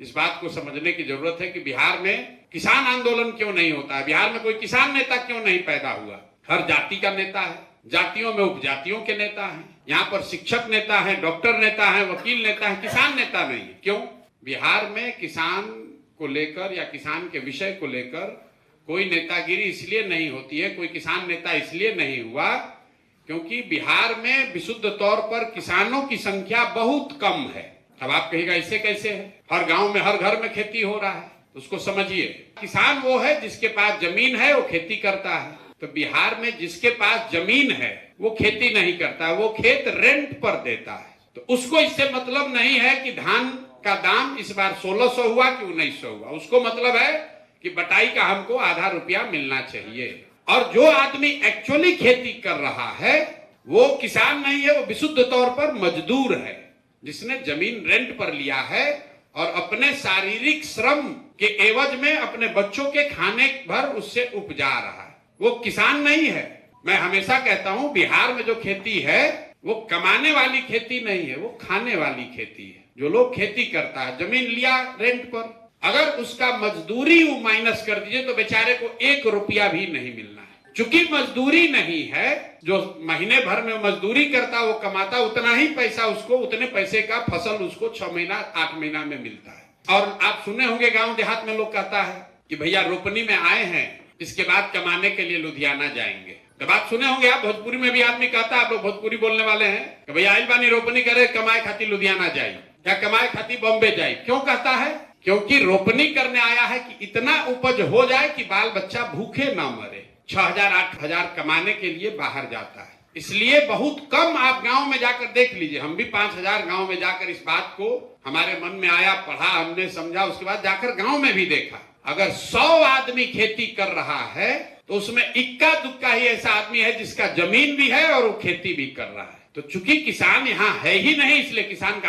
इस बात को समझने की जरूरत है कि बिहार में किसान आंदोलन क्यों नहीं होता है, बिहार में कोई किसान नेता क्यों नहीं पैदा हुआ। हर जाति का नेता है, जातियों में उपजातियों के नेता हैं, यहाँ पर शिक्षक नेता है, डॉक्टर नेता है, वकील नेता है, किसान नेता नहीं है। क्यों? बिहार में किसान को लेकर या किसान के विषय को लेकर कोई नेतागिरी इसलिए नहीं होती है, कोई किसान नेता इसलिए नहीं हुआ क्योंकि बिहार में विशुद्ध तौर पर किसानों की संख्या बहुत कम है। अब आप कहिएगा इससे कैसे है, हर गांव में हर घर में खेती हो रहा है, तो उसको समझिए। किसान वो है जिसके पास जमीन है, वो खेती करता है। तो बिहार में जिसके पास जमीन है वो खेती नहीं करता, वो खेत रेंट पर देता है। तो उसको इससे मतलब नहीं है कि धान का दाम इस बार 1600 हुआ कि 1900 हुआ, उसको मतलब है कि बटाई का हमको आधा रुपया मिलना चाहिए। और जो आदमी एक्चुअली खेती कर रहा है वो किसान नहीं है, वो विशुद्ध तौर पर मजदूर है, जिसने जमीन रेंट पर लिया है और अपने शारीरिक श्रम के एवज में अपने बच्चों के खाने भर उससे उपजा रहा है। वो किसान नहीं है। मैं हमेशा कहता हूं बिहार में जो खेती है वो कमाने वाली खेती नहीं है, वो खाने वाली खेती है। जो लोग खेती करता है, जमीन लिया रेंट पर, अगर उसका मजदूरी माइनस कर दीजिए तो बेचारे को 1 रुपया भी नहीं मिलना है। चूंकि मजदूरी नहीं है, जो महीने भर में मजदूरी करता वो कमाता उतना ही पैसा उसको, उतने पैसे का फसल उसको 6 महीना 8 महीना में मिलता है। और आप सुने होंगे गांव देहात में लोग कहता है कि भैया रोपनी में आए हैं, इसके बाद कमाने के लिए लुधियाना जाएंगे। तो बात सुने होंगे आप, भोजपुरी में भी आदमी कहता है, आप लोग भोजपुरी बोलने वाले हैं कि भैया आइल बानी रोपनी करे, कमाए खाती लुधियाना जाई या कमाए खाती बॉम्बे जाई। क्यों कहता है? क्योंकि रोपनी करने आया है कि इतना उपज हो जाए कि बाल बच्चा भूखे ना मरे। 6000 8000 कमाने के लिए बाहर जाता है। इसलिए बहुत कम आप गांव में जाकर देख लीजिए, हम भी 5000 गांव में जाकर इस बात को हमारे मन में आया, पढ़ा, हमने समझा, उसके बाद जाकर गांव में भी देखा। अगर 100 आदमी खेती कर रहा है तो उसमें इक्का दुक्का ही ऐसा आदमी है जिसका जमीन भी है और वो खेती भी कर रहा है। तो चूंकि किसान यहाँ है ही नहीं, इसलिए किसान का